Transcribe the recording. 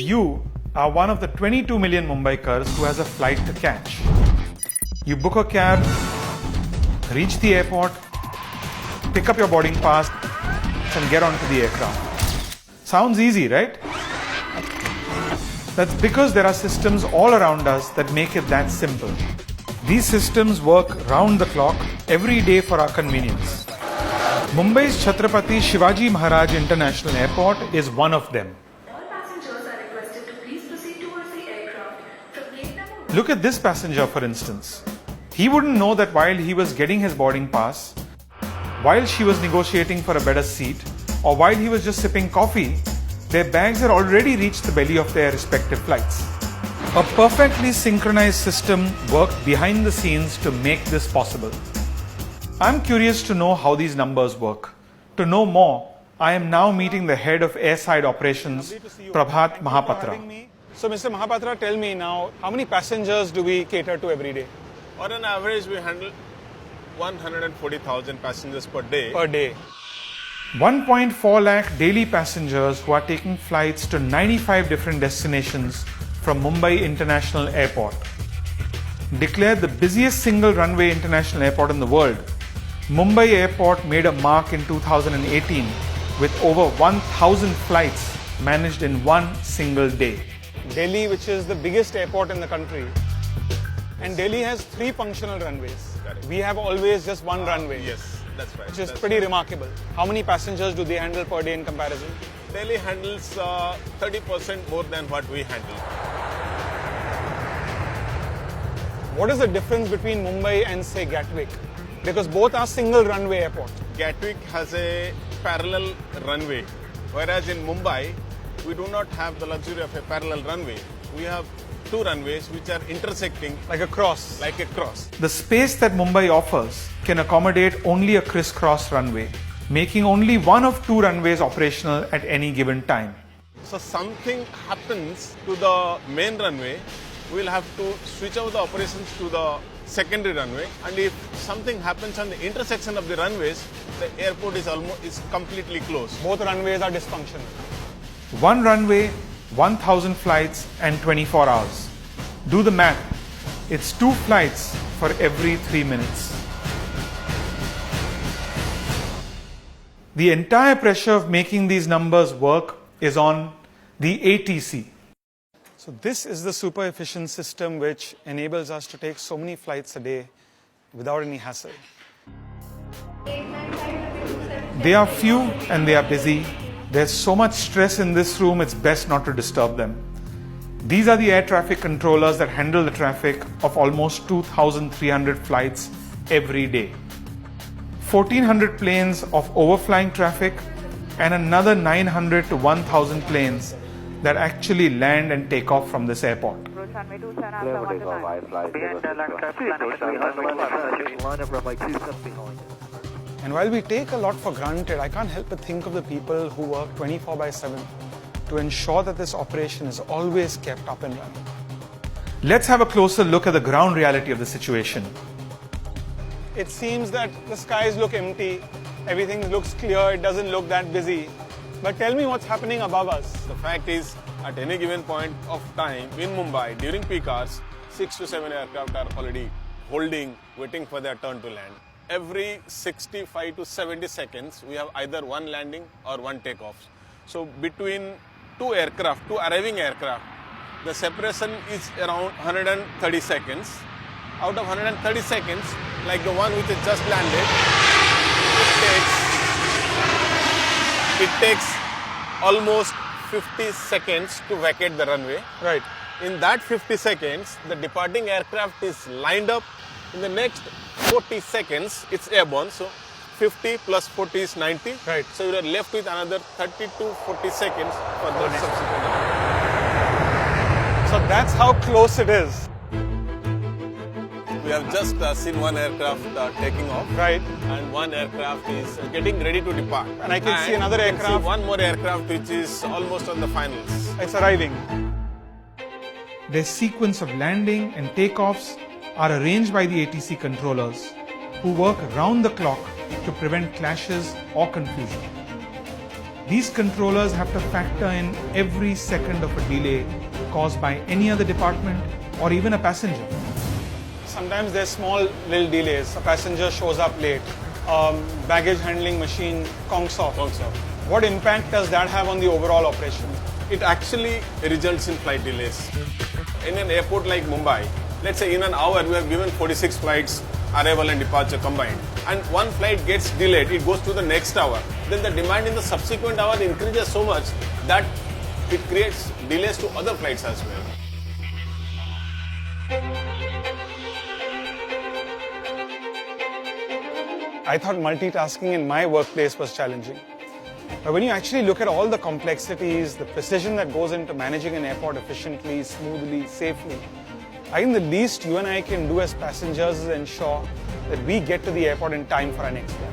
You are one of the 22 million Mumbaikars who has a flight to catch. You book a cab, reach the airport, pick up your boarding pass and get onto the aircraft. Sounds easy, right? That's because there are systems all around us that make it that simple. These systems work round the clock every day for our convenience. Mumbai's Chhatrapati Shivaji Maharaj International Airport is one of them. All passengers are requested to please proceed towards the aircraft from gate number 1. Look at this passenger, for instance. He wouldn't know that while he was getting his boarding pass, while she was negotiating for a better seat, or while he was just sipping coffee, their bags had already reached the belly of their respective flights. A perfectly synchronized system worked behind the scenes to make this possible. I'm curious to know how these numbers work. To know more, I am now meeting the head of airside operations, Prabhat Mahapatra. So, Mr. Mahapatra, tell me now, how many passengers do we cater to every day? On an average, we handle 140,000 passengers per day. 1.4 lakh daily passengers who are taking flights to 95 different destinations from Mumbai International Airport. Declared the busiest single runway international airport in the world, Mumbai Airport made a mark in 2018 with over 1,000 flights managed in one single day. Delhi, which is the biggest airport in the country, and Delhi has 3 functional runways. Correct. We have always just one runway. Yes, that's right. Which is That's pretty right. remarkable. How many passengers do they handle per day in comparison? Delhi handles 30% more than what we handle. What is the difference between Mumbai and, say, Gatwick? Because both are single runway airports. Gatwick has a parallel runway, whereas in Mumbai, we do not have the luxury of a parallel runway. We have 2 runways which are intersecting Like a cross. like a cross. The space that Mumbai offers can accommodate only a crisscross runway, making only one of 2 runways operational at any given time. So something happens to the main runway, we'll have to switch out the operations to the secondary runway, and if something happens on the intersection of the runways, the airport is completely closed. Both runways are dysfunctional. One runway, 1,000 flights and 24 hours. Do the math. It's 2 flights for every 3 minutes. The entire pressure of making these numbers work is on the ATC. So this is the super efficient system which enables us to take so many flights a day without any hassle. They are few and they are busy. There's so much stress in this room, it's best not to disturb them. These are the air traffic controllers that handle the traffic of almost 2,300 flights every day. 1,400 planes of overflying traffic and another 900 to 1,000 planes that actually land and take off from this airport. And while we take a lot for granted, I can't help but think of the people who work 24/7 to ensure that this operation is always kept up and running. Let's have a closer look at the ground reality of the situation. It seems that the skies look empty, everything looks clear, it doesn't look that busy. But tell me what's happening above us. The fact is, at any given point of time in Mumbai, during peak hours, 6 to 7 aircraft are already holding, waiting for their turn to land. Every 65 to 70 seconds, we have either one landing or one takeoff. So between 2 aircraft, 2 arriving aircraft, the separation is around 130 seconds. Out of 130 seconds, like the one which has just landed, it takes almost 50 seconds to vacate the runway. Right. In that 50 seconds, the departing aircraft is lined up. In the next 40 seconds, it's airborne. So 50 plus 40 is 90. Right. So you are left with another 30 to 40 seconds for the subsequent. So that's how close it is. We have just seen one aircraft taking off. Right. And one aircraft is getting ready to depart. And I can see another you can see aircraft. one more aircraft which is almost on the finals. It's arriving. Their sequence of landing and takeoffs are arranged by the ATC controllers, who work round the clock to prevent clashes or confusion. These controllers have to factor in every second of a delay caused by any other department or even a passenger. Sometimes there's small little delays. A passenger shows up late. Baggage handling machine conks off. What impact does that have on the overall operation? It actually results in flight delays. In an airport like Mumbai, let's say in an hour we have given 46 flights, arrival and departure combined, and one flight gets delayed, it goes to the next hour. Then the demand in the subsequent hour increases so much that it creates delays to other flights as well. I thought multitasking in my workplace was challenging. But when you actually look at all the complexities, the precision that goes into managing an airport efficiently, smoothly, safely, I think the least you and I can do as passengers is ensure that we get to the airport in time for our next flight.